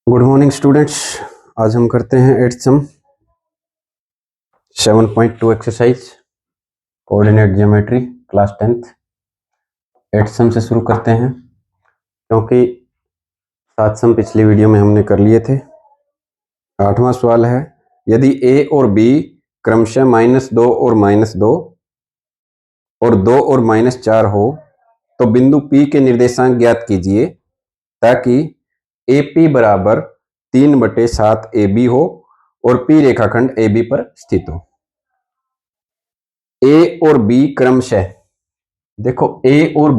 Good morning students. आज हम करते हैं 8th सम 7.2 exercise coordinate geometry class 10th। 8th सम से शुरू करते हैं क्योंकि 7 सम पिछली वीडियो में हमने कर लिए थे। 8वां सवाल है, यदि a और b क्रमशः -2 और -2 और 2 और -4 हो तो बिंदु P के निर्देशांक ज्ञात कीजिए ताकि AP बराबर 3/7 AB हो और P रेखाखंड AB पर स्थित हो। A और B क्रमशः, देखो A और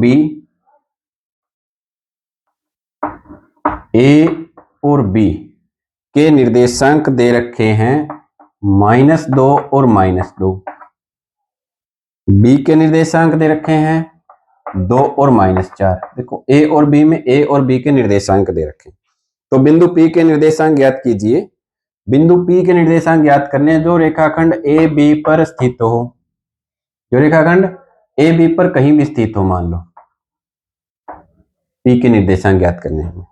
B के निर्देशांक दे रखे हैं -2 और -2। B के निर्देशांक दे रखे हैं 2 और -4। देखो A और B में A और B के निर्देशांक दे रखे हैं, तो बिंदु P के निर्देशांक ज्ञात कीजिए। बिंदु P के निर्देशांक ज्ञात करने जो रेखाखंड AB पर स्थित हो, जो रेखाखंड AB पर कहीं भी स्थित हो, मान लो P के निर्देशांक ज्ञात करने हैं।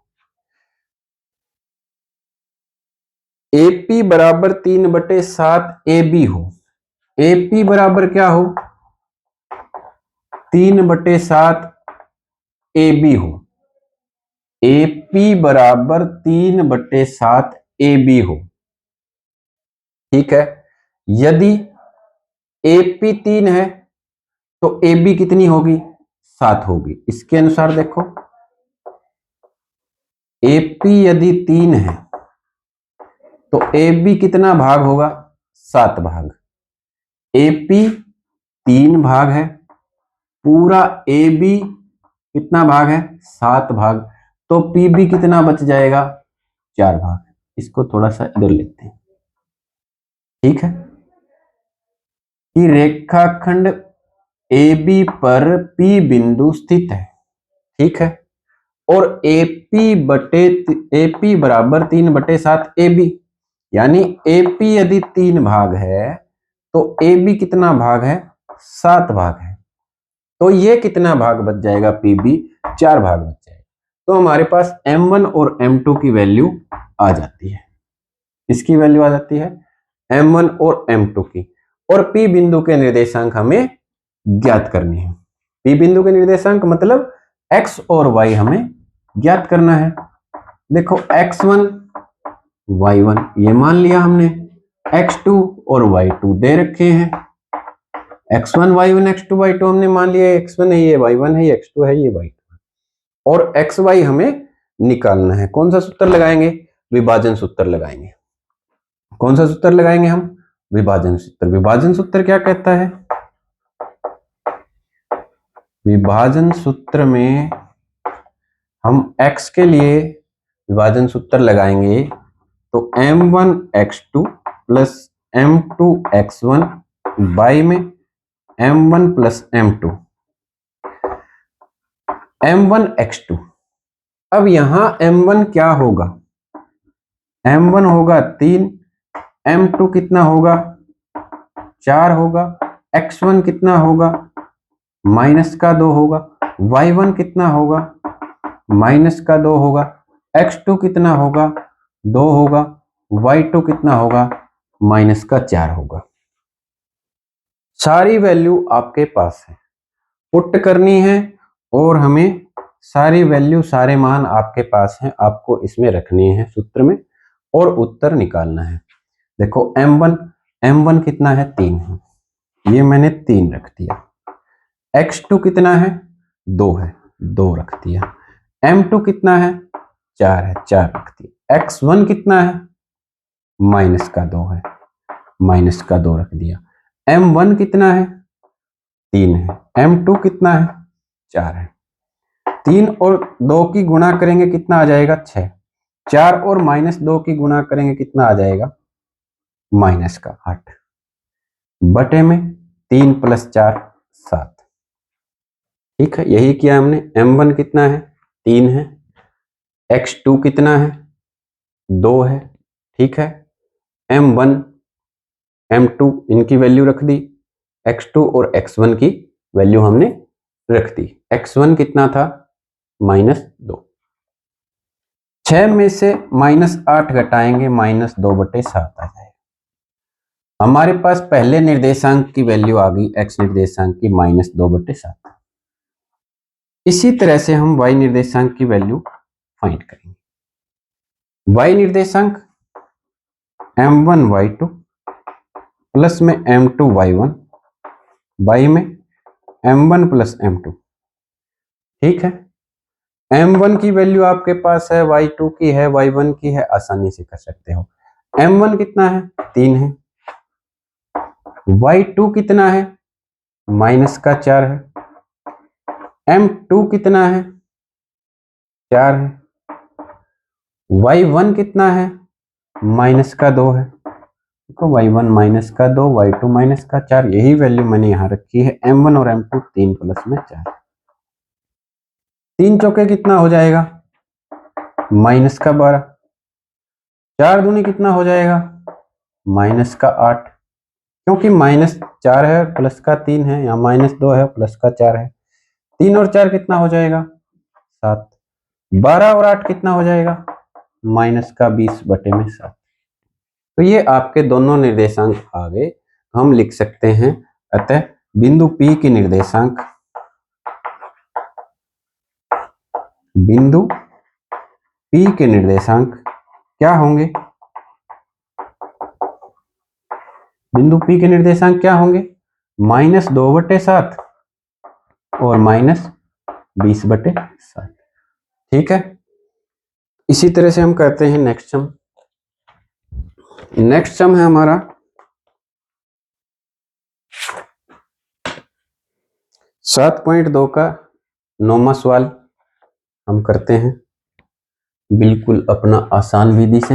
AP बराबर 3/7 AB हो, AP बराबर क्या हो, 3/7 AB हो, AP बराबर 3/7 AB हो, ठीक है। यदि AP 3 है तो AB कितनी होगी, 7 होगी। इसके अनुसार देखो AP यदि 3 है तो AB कितना भाग होगा, 7 भाग। AP 3 भाग है, पूरा AB कितना भाग है, 7 भाग, तो PB कितना बच जाएगा, 4 भाग। इसको थोड़ा सा इधर लेते हैं, ठीक है। कि रेखाखंड AB पर P बिंदु स्थित है, ठीक है, और AP बराबर 3/7 AB, यानी AP यदि 3 भाग है तो AB कितना भाग है, 7 भाग है, तो ये कितना भाग बच जाएगा, PB 4 भाग बच जाएगा। तो हमारे पास M1 और M2 की वैल्यू आ जाती है। इसकी वैल्यू आ जाती है M1 और M2 की, और P बिंदु के निर्देशांक हमें ज्ञात करने हैं। P बिंदु के निर्देशांक मतलब X और Y हमें ज्ञात करना है। देखो X1 Y1 ये मान लिया हमने, X2 और Y2 दे रखे हैं। X1 Y1 X2 Y2 हमने मान लिया, X1 है ये, Y1 है ये, X2 है ये, Y2 है, और XY हमें निकालना है। कौन सा सूत्र लगाएंगे, विभाजन सूत्र लगाएंगे। कौन सा सूत्र लगाएंगे हम, विभाजन सूत्र। विभाजन सूत्र क्या कहता है, विभाजन सूत्र में हम x के लिए विभाजन सूत्र लगाएंगे तो M1 X2 plus M2 X1 y में M1 plus M2 M1 X2। अब यहां M1 क्या होगा, M1 होगा 3, M2 कितना होगा, 4 होगा, X1 कितना होगा, -2 होगा, Y1 कितना होगा, -2 होगा, X2 कितना होगा, 2 होगा, Y2 कितना होगा, -4 होगा। सारी वैल्यू आपके पास है, पुट करनी है और हमें सारी वैल्यू, सारे मान आपके पास हैं, आपको इसमें रखने हैं सूत्र में और उत्तर निकालना है। देखो M1 कितना है, 3 है, ये मैंने 3 रख दिया। X2 कितना है, 2 है, 2 रख दिया। M2 कितना है, 4 है, 4 रख दिया। X1 कितना है, -2 है, -2 रख दिया। M1 कितना है, 3 है, M2 कितना है, 4 है। 3 और 2 की गुणा करेंगे कितना आ जाएगा, 6। 4 और -2 की गुणा करेंगे कितना आ जाएगा, -8 बटे में 3 + 4 7, ठीक है। यही किया हमने। M1 कितना है, 3 है, X2 कितना है, 2 है, ठीक है। M1 M2 इनकी वैल्यू रख दी, X2 और X1 की वैल्यू हमने रख दी। X1 कितना था, -2, 6 में से -8 घटाएंगे -2/7 आ जाएगा। हमारे पास पहले निर्देशांक की वैल्यू आ गई, x निर्देशांक की -2/7। इसी तरह से हम y निर्देशांक की वैल्यू फाइंड करेंगे। y निर्देशांक m1 y2 प्लस में m2 y1, y में m1 प्लस m2। ठीक है, m1 की वैल्यू आपके पास है, y2 की है, y1 की है, आसानी से कर सकते हो। m1 कितना है? 3 है। y2 कितना है? -4 है। m2 कितना है? 4 है। y1 कितना है? -2 है। देखो y1 -2, y2 -4, यही वैल्यू मैंने यहां रखी है। m1 और m2 3 प्लस में 4। 3 चौके कितना हो जाएगा? -12। 4 दूनी कितना हो जाएगा? -8, क्योंकि -4 है प्लस का 3 है, यहाँ -2 है प्लस का 4 है। 3 और 4 कितना हो जाएगा? 7। 12 और 8 कितना हो जाएगा? -20/7। तो ये आपके दोनों निर्देशांक आ गए। हम लिख सकते हैं, अतः बिंदु P के निर्देशांक, बिंदु P के निर्देशांक क्या होंगे? बिंदु P के निर्देशांक क्या होंगे? -2/7 और -20/7। ठीक है, इसी तरह से हम करते हैं नेक्स्ट सम। नेक्स्ट सम है हमारा 7.2 का 9वां सवाल। हम करते हैं बिल्कुल अपना आसान विधि से।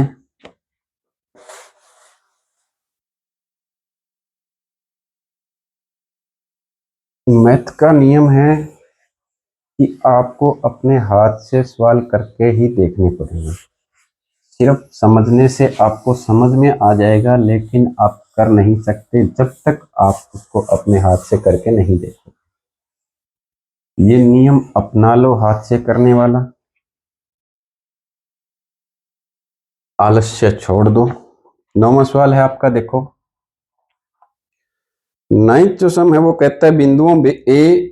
मैथ का नियम है कि आपको अपने हाथ से सवाल करके ही देखने पड़ेंगे। सिर्फ समझने से आपको समझ में आ जाएगा, लेकिन आप कर नहीं सकते जब तक आप उसको अपने हाथ से करके नहीं देखो। ये नियम अपना लो हाथ से करने वाला, आलस्य छोड़ दो। 9वां सवाल है आपका, देखो। 9th जो सम है वो कहता है बिंदुओं a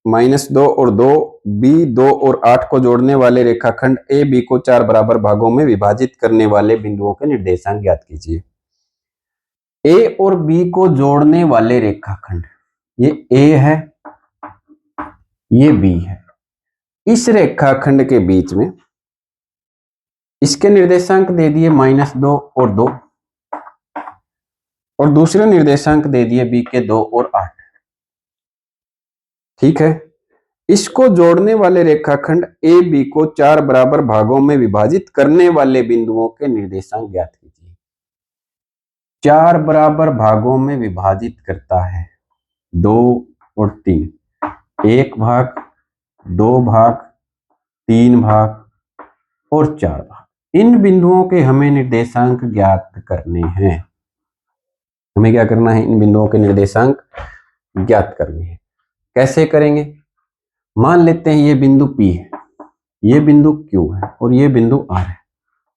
-2 और 2, b 2 और 8 को जोड़ने वाले रेखाखंड ए बी को 4 बराबर भागों में विभाजित करने वाले बिंदुओं के निर्देशांक ज्ञात कीजिए। ए और बी को जोड़ने वाले रेखाखंड, ये ए है, ये बी है। इस रेखाखंड के बीच में इसके निर्देशांक दे दिए -2 और 2, और दूसरे निर्देशांक दे दिए बी के 2 और 8। ठीक है, इसको जोड़ने वाले रेखाखंड ए बी को 4 बराबर भागों में विभाजित करने वाले बिंदुओं के निर्देशांक ज्ञात कीजिए। 4 बराबर भागों में विभाजित करता है, 2 और 3, 1 भाग, 2 भाग, 3 भाग और 4 भाग। इन बिंदुओं के हमें निर्देशांक ज्ञात करने हैं। हमें क्या करना है? इन बिंदुओं के निर्देशांक ज्ञात करने हैं। कैसे करेंगे? मान लेते हैं ये बिंदु P है, ये बिंदु Q है और ये बिंदु R है।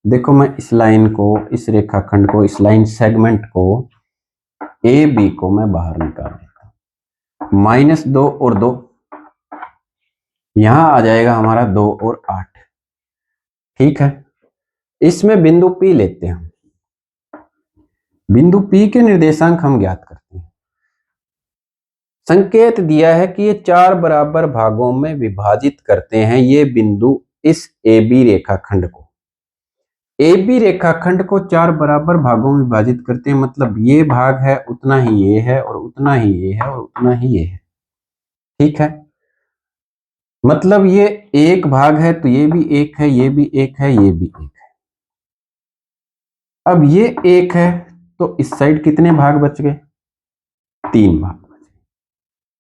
देखो मैं इस लाइन को, इस रेखाखंड को, इस लाइन सेगमेंट को ए बी को मैं बाहर निकाल देता हूं। -2 और 2, यहां आ जाएगा हमारा 2 और 8। ठीक है, इसमें बिंदु P लेते हैं। बिंदु P के निर्देशांक हम ज्ञात करते हैं। संकेत दिया है कि ये 4 बराबर भागों में विभाजित करते हैं ये बिंदु इस AB रेखाखंड को। AB रेखाखंड को 4 बराबर भागों में विभाजित करते हैं, मतलब ये भाग है उतना ही ये है और उतना ही ये है और उतना ही ये है। ठीक है, मतलब ये एक भाग है तो ये भी एक है, ये भी एक है, ये भी एक है। अब ये एक है तो इस साइड कितने भाग बच गए? 3 भाग बच गए।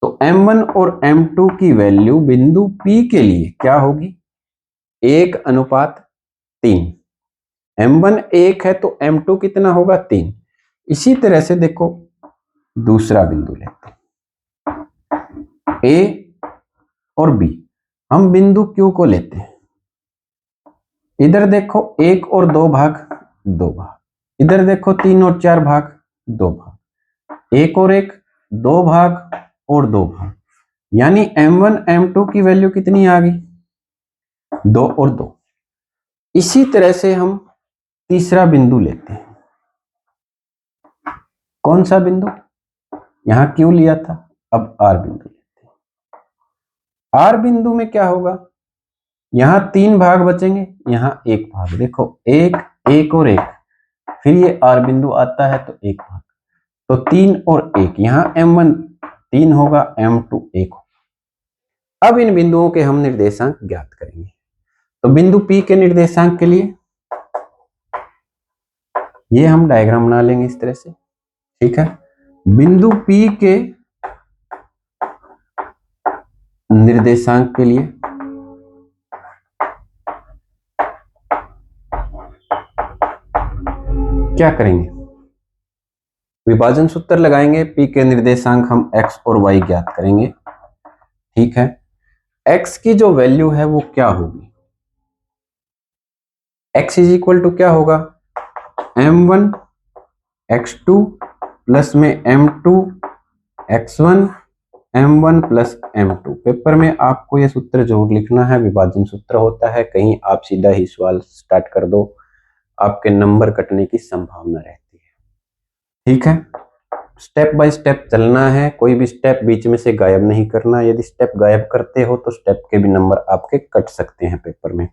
तो M1 और M2 की वैल्यू बिंदु P के लिए क्या होगी? 1:3। M1 1 है तो M2 कितना होगा? 3। इसी तरह से देखो दूसरा बिंदु लेते हैं, A और B। हम बिंदु Q को लेते हैं, इधर देखो 1 और 2 भाग 2 भाग, इधर देखो 3 और 4 भाग 2 भाग, 1 और 1 2 भाग और 2 भाग, यानी m1 m2 की वैल्यू कितनी आ गई? 2 और 2। इसी तरह से हम तीसरा बिंदु लेते हैं। कौन सा बिंदु? यहां Q लिया था, अब R बिंदु लेते हैं। R बिंदु में क्या होगा? यहां 3 भाग बचेंगे, यहां 1 भाग, देखो 1 1 और 1, फिर ये R बिंदु आता है तो 1 भाग, तो 3 और 1, यहां m1 3 होगा, m2 1 होगा। अब इन बिंदुओं के हम निर्देशांक ज्ञात करेंगे। तो बिंदु P के निर्देशांक के लिए ये हम डायग्राम बना लेंगे इस तरह से, ठीक है। बिंदु P के निर्देशांक के लिए क्या करेंगे? विभाजन सूत्र लगाएंगे, P के निर्देशांक हम x और y ज्ञात करेंगे, ठीक है। x की जो वैल्यू है वो क्या होगी? x इज इक्वल टू क्या होगा? m1 x2 प्लस में m2 x1 m1 plus m2। Paper में आपको ये सूत्र जरूर लिखना है, विभाजन सूत्र होता है, कहीं आप सीधा ही सवाल स्टार्ट कर दो, आपके नंबर कटने की संभावना रहती है, ठीक है। स्टेप बाय स्टेप चलना है, कोई भी स्टेप बीच में से गायब नहीं करना। यदि स्टेप गायब करते हो तो स्टेप के भी नंबर आपके कट सकते हैं पेपर में।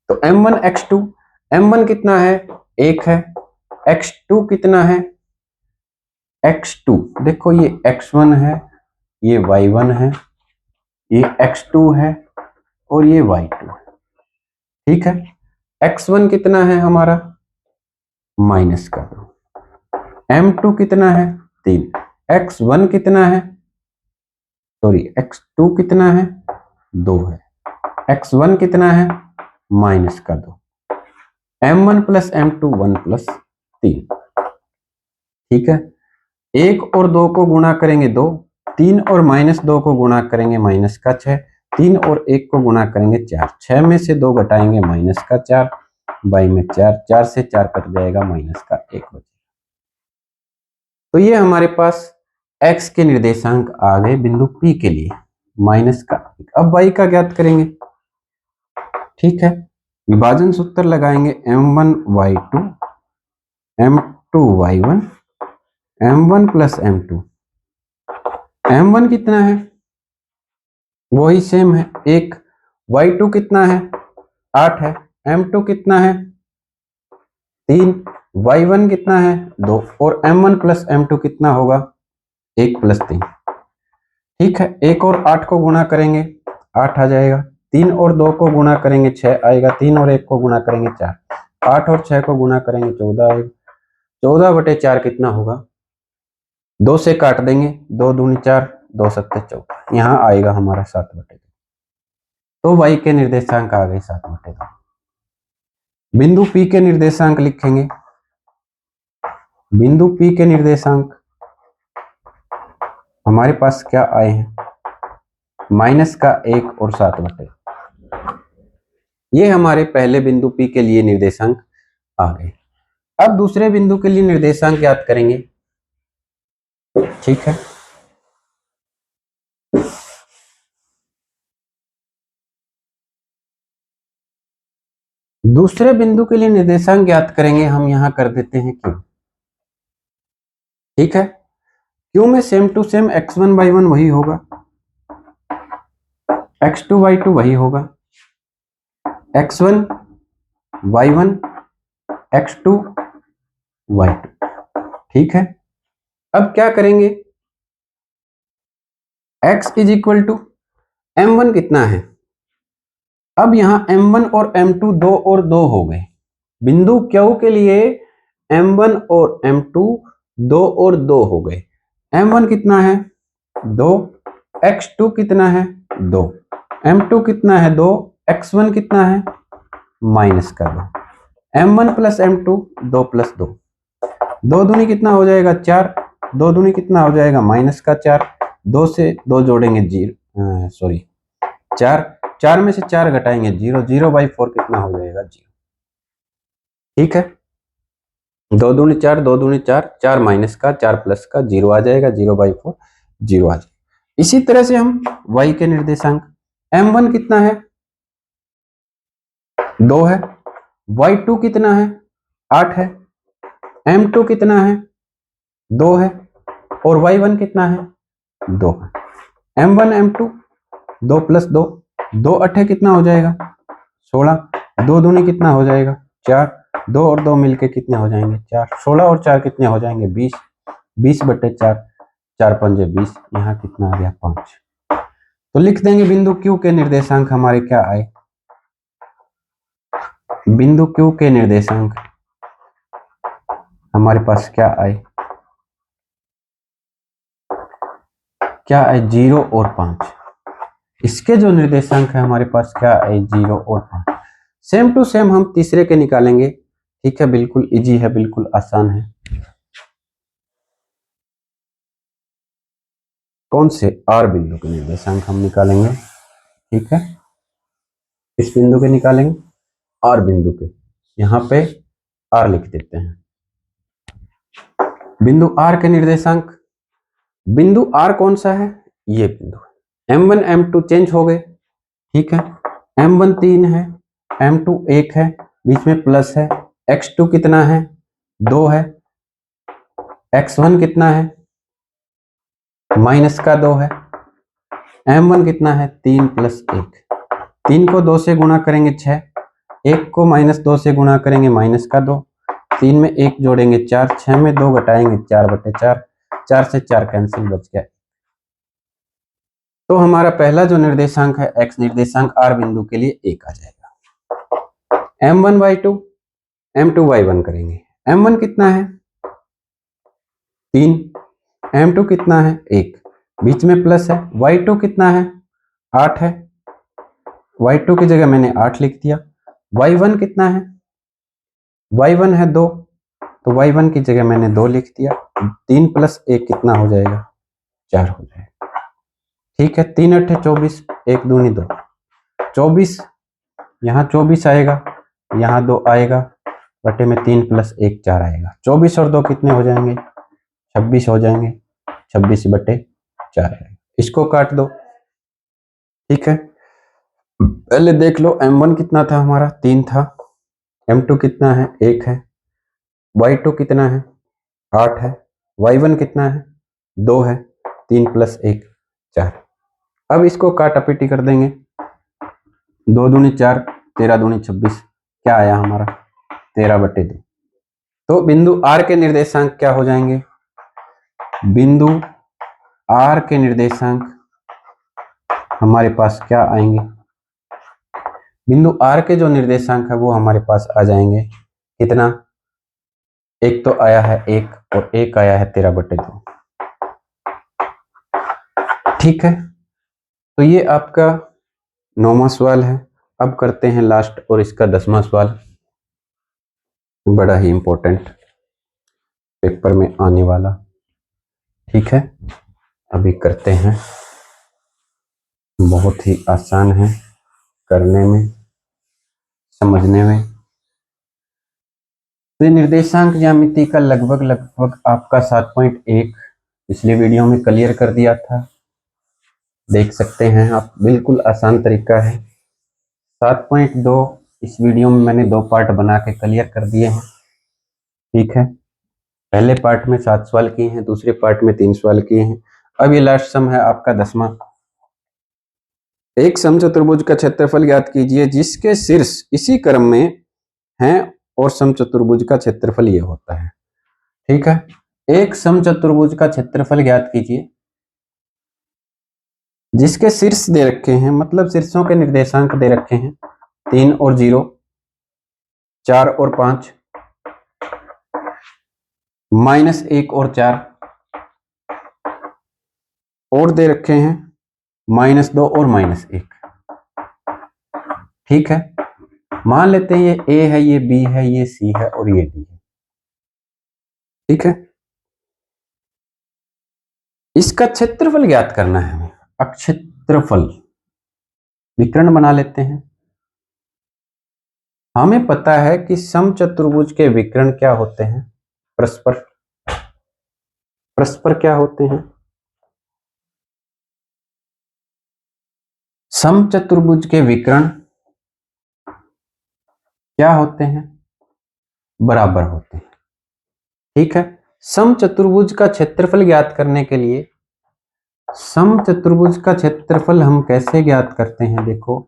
तो m1 x2, m1 कितना है? 1 है। x2 कितना है? x2 देखो ये x1 है, ये y1 है, ये x2 है और ये y2 है, ठीक है। x1 कितना है हमारा? माइनस कर दो। m2 कितना है? 3। x1 कितना है? सॉरी x2 कितना है? 2 है। x1 कितना है? माइनस कर दो। m1 प्लस m2 1 प्लस 3, ठीक है। 1 और 2 को गुणा करेंगे 2, 3 और माइनस 2 को गुणा करेंगे माइनस का 6, 3 और 1 को गुणा करेंगे 4, 6 में से 2 घटाएंगे माइनस का 4, बाई में 4, 4 से 4 कट जाएगा, माइनस का 1 बचेगा। तो ये हमारे पास x के निर्देशांक आ गए बिंदु P के लिए, माइनस का 1। अब y का ज्ञात करेंगे, ठीक है। विभाजन सूत्र लगाएंगे m1 y2 m2 y1 m1 plus m2। m1 कितना है? वही सेम है 1। y2 कितना है? 8 है। m2 कितना है? 3। y1 कितना है? 2। और m1 प्लस m2 कितना होगा? 1 प्लस 3, ठीक है। 1 और 8 को गुणा करेंगे 8 आ जाएगा, 3 और 2 को गुणा करेंगे 6 आएगा, 3 और 1 को गुणा करेंगे 4, 8 और 6 को गुणा करेंगे 14 आएगा। 14/4 कितना होगा? 2 से काट देंगे, 2 दूनी 4, 2 सत्ते 14, यहाँ आएगा हमारा 7/2। तो y के निर्देशांक आ गए 7/2। बिंदु P के निर्देशांक लिखेंगे। बिंदु P के निर्देशांक हमारे पास क्या आए हैं? माइनस का 1 और 7/2। ये हमारे पहले बिंदु P के लिए निर्देशांक आ गए। अब दूसरे बिंदु के लिए निर्देशांक याद करेंगे, ठीक है। दूसरे बिंदु के लिए निर्देशांक ज्ञात करेंगे, हम यहां कर देते हैं Q, ठीक है। Q में same to same x1 y1 वही होगा, x2 y2 वही होगा, x1 y1 x2 y2, ठीक है। अब क्या करेंगे? x is equal to m1 कितना है? अब यहां m1 और m2 2 और 2 हो गए। बिंदु Q के लिए m1 और m2 2 और 2 हो गए। m1 कितना है? 2। x2 कितना है? 2। m2 कितना है? 2। x1 कितना है? माइनस कर दो। m1 प्लस m2 2 प्लस 2, 2 दूनी कितना हो जाएगा? 4, 2 दूनी कितना हो जाएगा? माइनस का 4, 2 से 2 जोड़ेंगे 0, सॉरी 4, 4 में से 4 घटाएंगे 0, 0/4 कितना हो जाएगा? 0। ठीक है, 2 दूनी 4, 2 दूनी 4, 4 माइनस का 4 प्लस का 0 आ जाएगा, 0/4 0 आ जाएगा। इसी तरह से हम y के निर्देशांक m1 कितना है 2 है, y2 कितना है 8 है, m2 कितना है 2 है और y1 कितना है 2 है। m1 m2 2 प्लस 2, 2 8 कितना हो जाएगा 16, 2 दूनी कितना हो जाएगा 4, 2 और 2 मिलके कितने हो जाएंगे 4, 16 और 4 कितने हो जाएंगे 20, 20/4, 4 पंजे 20, यहाँ कितना आ गया 5। तो लिख देंगे बिंदु Q के निर्देशांक हमारे क्या आए, बिंदु Q के निर्देशांक हमारे पास क्या आए, क्या आए 0 और 5। इसके जो निर्देशांक है हमारे पास क्या आए 0 और 5। सेम टू सेम हम तीसरे के निकालेंगे, ठीक है, बिल्कुल इजी है, बिल्कुल आसान है। कौन से R बिंदु के निर्देशांक हम निकालेंगे, ठीक है, इस बिंदु के निकालेंगे, R बिंदु के, यहाँ पे R लिख देते हैं। बिंदु R के निर्देशांक, बिंदु R कौन सा है, ये बिंदु है। M1 M2 चेंज हो गए, ठीक है, M1 3 है, M2 1 है, बीच में प्लस है, X2 कितना है 2 है, X1 कितना है माइनस का 2 है, M1 कितना है 3 प्लस 1, 3 को 2 से गुणा करेंगे 6, 1 को -2 से गुणा करेंगे -2, 3 में 1 जोड़ेंगे 4, 6 में 2 घटाएंगे 4/4, 4 से 4 कैंसिल बच गया। तो हमारा पहला जो निर्देशांक है x निर्देशांक R बिंदु के लिए 1 आ जाएगा। M1/2 M2/1 करेंगे, M1 कितना है 3, M2 कितना है 1, बीच में प्लस है, y2 कितना है 8 है, y2 की जगह मैंने 8 लिख दिया, y1 कितना है, y1 है 2, तो y1 की जगह मैंने 2 लिख दिया, 3 + 1 कितना हो जाएगा 4 हो जाएगा, ठीक है, 3 8 24, 1 दूनी 2, 24, यहाँ 24 आएगा, यहाँ 2 आएगा, बटे में 3 + 1 4 आएगा, 24 और 2 कितने हो जाएंगे 26 हो जाएंगे, 26/4 आएगा। इसको काट दो, ठीक है, पहले देख लो M1 कितना था हमारा 3 था, M2 कितना है 1 है, y2 कितना है 8 है, y1 कितना है 2 है, 3 + 1 4। अब इसको काटा पीटी कर देंगे, 2 दूनी 4, 13 दूनी 26, क्या आया हमारा 13/2। तो बिंदु R के निर्देशांक क्या हो जाएंगे, बिंदु R के निर्देशांक हमारे पास क्या आएंगे, बिंदु R के जो निर्देशांक है वो हमारे पास आ जाएंगे कितना, एक तो आया है 1 और एक आया है 13/2, ठीक है। तो ये आपका 9वां सवाल है। अब करते हैं लास्ट और इसका 10वां सवाल, बड़ा ही इंपॉर्टेंट पेपर में आने वाला, ठीक है, अभी करते हैं, बहुत ही आसान है करने में समझने में। तो निर्देशांक ज्यामिति का लगभग आपका 7.1 पिछले वीडियो में क्लियर कर दिया था, देख सकते हैं आप, बिल्कुल आसान तरीका है। 7.2 इस वीडियो में मैंने 2 पार्ट बना के क्लियर कर दिए हैं, ठीक है, पहले पार्ट में 7 सवाल किए हैं, दूसरे पार्ट में 3 सवाल किए हैं। अब ये लास्ट सम है आपका 10वां। एक समचतुर्भुज का क्षेत्रफल ज्ञात कीजिए जिसके शीर्ष इसी क्रम में हैं और समचतुर्भुज का क्षेत्रफल ये होता है, ठीक है। एक समचतुर्भुज का क्षेत्रफल ज्ञात कीजिए जिसके शीर्ष दे रखे हैं, मतलब शीर्षों के निर्देशांक दे रखे हैं 3 और 0, 4 और 5, -1 और 4, और दे रखे हैं -2 और -1, ठीक है। मान लेते हैं ये A है, ये B है, ये C है और ये D है, ठीक है। इसका क्षेत्रफल ज्ञात करना है हमें, क्षेत्रफल विकर्ण बना लेते हैं, हमें पता है कि समचतुर्भुज के विकर्ण क्या होते हैं, परस्पर परस्पर क्या होते हैं? समचतुर्भुज के विकर्ण क्या होते हैं? बराबर होते हैं। ठीक है, समचतुर्भुज का क्षेत्रफल ज्ञात करने के लिए समचतुर्भुज का क्षेत्रफल हम कैसे ज्ञात करते हैं? देखो,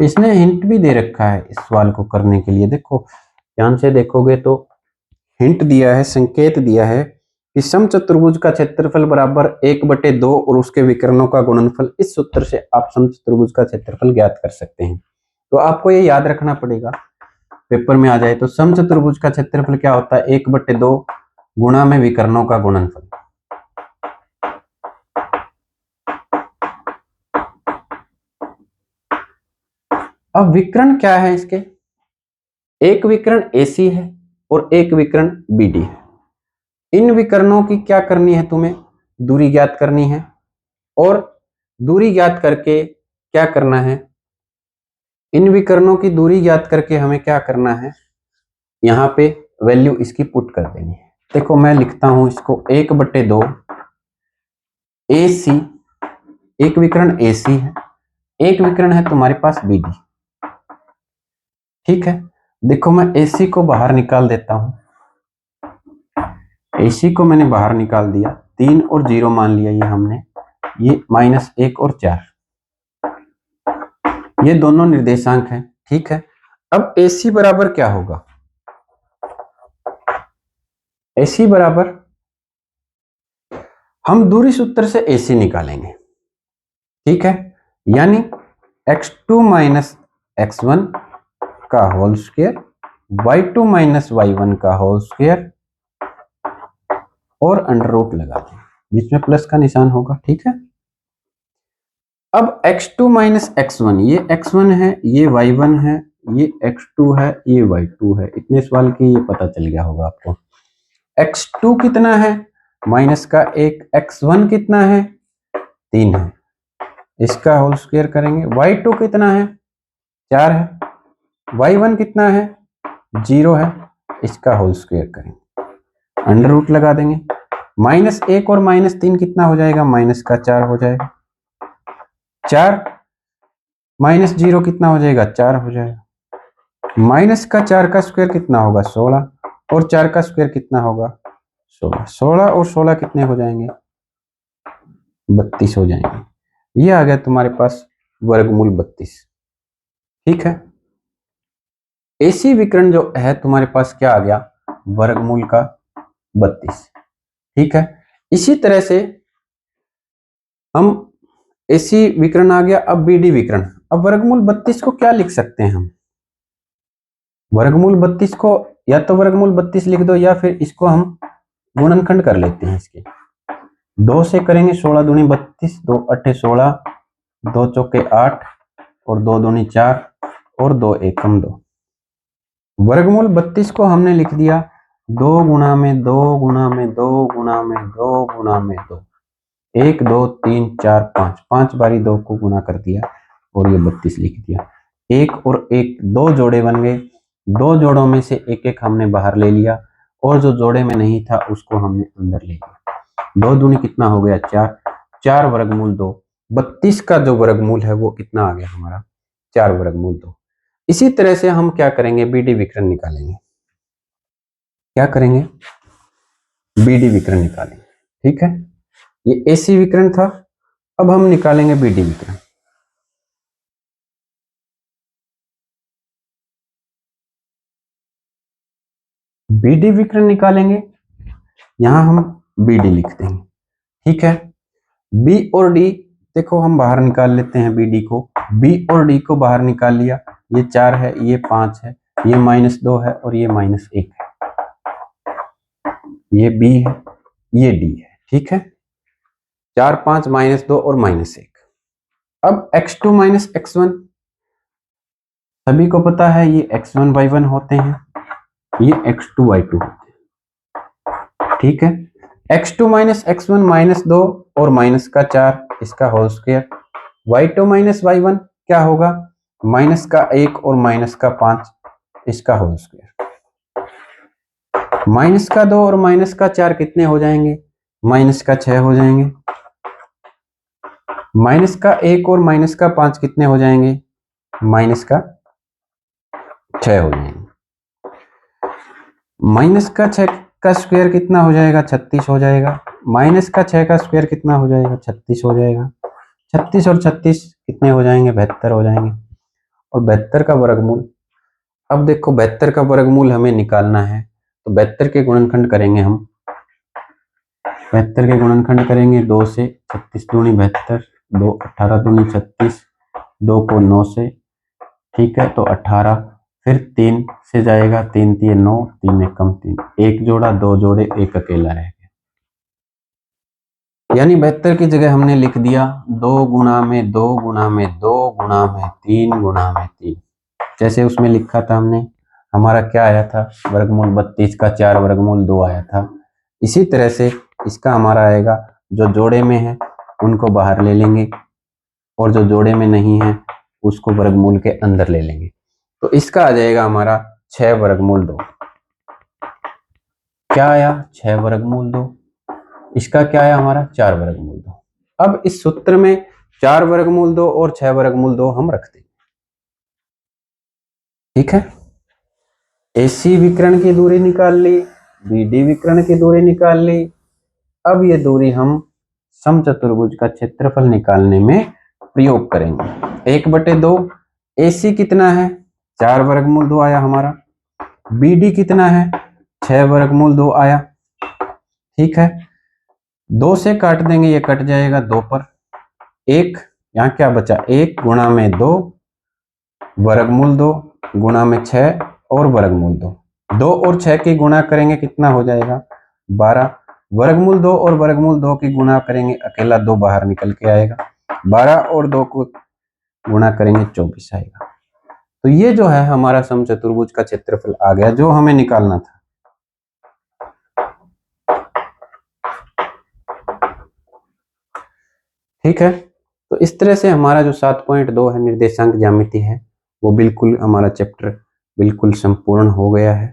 इसने हिंट भी दे रखा है इस सवाल को करने के लिए। देखो ध्यान से देखोगे तो हिंट दिया है, संकेत दिया है कि समचतुर्भुज का क्षेत्रफल बराबर 1/2 और उसके विकर्णों का गुणनफल। इस सूत्र से आप समचतुर्भुज का क्षेत्रफल ज्ञात कर सकते हैं। तो आपको ये याद रखना पड़ेगा, पेपर में आ जाए तो समचतुर्भुज का क्षेत्रफल क्या होता है? 1/2 गुणा में विकर्णों का गुणनफल। अब विकर्ण क्या है इसके? एक विकर्ण AC है और एक विकर्ण BD है। इन विकर्णों की क्या करनी है? तुम्हें दूरी ज्ञात करनी है, और दूरी ज्ञात करके क्या करना है? इन विकर्णों की दूरी ज्ञात करके हमें क्या करना है? यहाँ पे वैल्यू इसकी पुट कर देनी है। देखो मैं लिखता हूं इसको 1/2 AC, एक विकर्ण AC है, एक विकर्ण है तुम्हारे पास BD। ठीक है, देखो मैं AC को बाहर निकाल देता हूं। AC को मैंने बाहर निकाल दिया, 3 और 0 मान लिया ये हमने, ये -1 और 4, ये दोनों निर्देशांक हैं। ठीक है, अब AC बराबर क्या होगा? AC बराबर, हम दूरी सूत्र से AC निकालेंगे। ठीक है, यानी x2 - x1 का होल स्क्वायर, y2 - y1 का होल स्क्वायर और अंडर रूट लगा दें, बीच में प्लस का निशान होगा। ठीक है, अब x2 - x1, ये x1 है, ये y1 है, ये x2 है, ये y2 है। इतने सवाल की ये पता चल गया होगा आपको। x2 कितना है? माइनस का 1। x1 कितना है? 3 है, इसका होल स्क्वायर करेंगे। y2 कितना है? 4 है। y1 कितना है? 0 है, इसका होल स्क्वायर करेंगे, अंडर रूट लगा देंगे। -1 और -3 कितना हो जाएगा? -4 हो जाएगा। 4 -0 कितना हो जाएगा? 4 हो जाएगा। -4 का स्क्वायर कितना होगा? 16, और 4 का स्क्वायर कितना होगा? 16। 16 और 16 कितने हो जाएंगे? 32 हो जाएंगे। ये आ गया तुम्हारे पास वर्गमूल 32। ठीक है, AC विकर्ण जो है तुम्हारे पास क्या आ गया? वर्गमूल का 32। ठीक है, इसी तरह से हम AC विकर्ण आ गया, अब BD विकर्ण। अब वर्गमूल 32 को क्या लिख सकते हैं हम? वर्गमूल 32 को या तो वर्गमूल 32 लिख दो, या फिर इसको हम गुणनखंड कर लेते हैं। इसके 2 से करेंगे, 16 दूनी 32, 2 8 16, 2 चौके 8 और 2 दूनी 4 और 2 एकम 2। वर्गमूल 32 को हमने लिख दिया 2 गुणा में 2 गुणा में 2 गुणा में 2 गुणा में 2, 1 2 3 4 5, 5 बारी 2 को गुणा कर दिया और ये 32 लिख दिया। 1 और 1 2 जोड़े बन गए, 2 जोड़ों में से एक एक हमने बाहर ले लिया, और जो जोड़े में नहीं था उसको हमने अंदर ले लिया। 2 दूनी कितना हो गया? 4, 4 वर्गमूल 2। 32 का जो वर्गमूल है वो कितना आ गया हमारा? 4 वर्गमूल 2। इसी तरह से हम क्या करेंगे? BD विकर्ण निकालेंगे। क्या करेंगे? BD विकर्ण निकालेंगे। ठीक है, ये AC विकर्ण था, अब हम निकालेंगे BD विकर्ण। BD विकर्ण निकालेंगे, यहां हम BD लिख देंगे। ठीक है, B और D देखो हम बाहर निकाल लेते हैं। BD को, B और D को बाहर निकाल लिया, ये 4 है, ये 5 है, ये -2 है और ये -1 है, ये B है, ये D है। ठीक है, 4 5 -2 और -1। अब x2 - x1 सभी को पता है, ये x1 y1 होते हैं, ये x2 y2 होते हैं। ठीक है, x2 - x1 -2 और -4, इसका होल स्क्वायर। y2 - y1 क्या होगा, माइनस का 1 और माइनस का 5 इसका होल स्क्वायर। माइनस का 2 और माइनस का 4 कितने हो जाएंगे, माइनस का 6 हो जाएंगे। माइनस का 1 और माइनस का 5 कितने हो जाएंगे, माइनस का 6 हो जाएंगे। माइनस का 6 का स्क्वायर कितना हो जाएगा, 36 हो जाएगा। माइनस का 6 का स्क्वायर कितना हो जाएगा, 36 हो जाएगा। 36 और 36 कितने हो जाएंगे, 72 हो जाएंगे। और 72 का वर्गमूल, अब देखो 72 का वर्गमूल हमें निकालना है, तो 72 के गुणनखंड करेंगे हम। 72 के गुणनखंड करेंगे 2 से, 36 दूनी 72, 2 18 दूनी 36, 2 को 9 से, ठीक है, तो 18, फिर 3 से जाएगा, 3 3 9, 3 एकम 3, एक जोड़ा, 2 जोड़े, एक अकेला रह गया। यानी 72 की जगह हमने लिख दिया 2 गुणा में 2 गुणा में 2 गुणा में 3 गुणा में 3। जैसे उसमें लिखा था हमने, हमारा क्या आया था, वर्गमूल 32 का 4 वर्गमूल 2 आया था। इसी तरह से इसका हमारा आएगा, जो जोड़े में है उनको बाहर ले लेंगे और जो जोड़े में नहीं है उसको वर्गमूल के अंदर ले लेंगे। तो इसका आ जाएगा हमारा 6 वर्गमूल 2। क्या आया, 6 वर्गमूल 2। इसका क्या आया हमारा, 4 वर्गमूल 2। अब इस सूत्र में 4 वर्गमूल 2 और 6 वर्गमूल 2 हम रखते हैं, ठीक है। AC विकर्ण की दूरी निकाल ली, BD विकर्ण की दूरी निकाल ली। अब ये दूरी हम समचतुर्भुज का क्षेत्रफल निकालने में प्रयोग करेंगे। 1/2 AC कितना है, 4 वर्गमूल 2 आया हमारा। BD कितना है, 6 वर्गमूल 2 आया, ठीक है। 2 से काट देंगे, ये कट जाएगा 2 पर। 1 यहाँ क्या बचा, 1 गुणा में 2 वर्गमूल 2 गुणा में 6 और वर्गमूल 2। 2 और 6 की गुणा करेंगे कितना हो जाएगा, 12। वर्गमूल 2 और वर्गमूल 2 की गुणा करेंगे, अकेला 2 बाहर निकल के आएगा। 12 और 2 को गुणा करेंगे 24 आएगा। तो ये जो है हमारा समचतुर्भुज का क्षेत्रफल आ गया, जो हमें निकालना था। ठीक है, तो इस तरह से हमारा जो 7.2 है निर्देशांक ज्यामिति है, वो बिल्कुल हमारा चैप्टर बिल्कुल संपूर्ण हो गया है।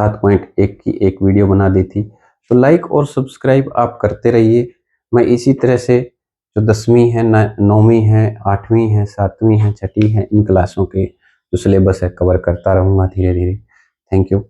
7.1 की एक वीडियो बना दी थी, तो लाइक और सब्सक्राइब आप करते रहिए। मैं इसी तरह से जो 10वीं है, 9वीं है, 8वीं है, 7वीं है, 6ठी है, इन क्लासों के जो सिलेबस है कवर करता रहूँगा धीरे धीरे। Thank you.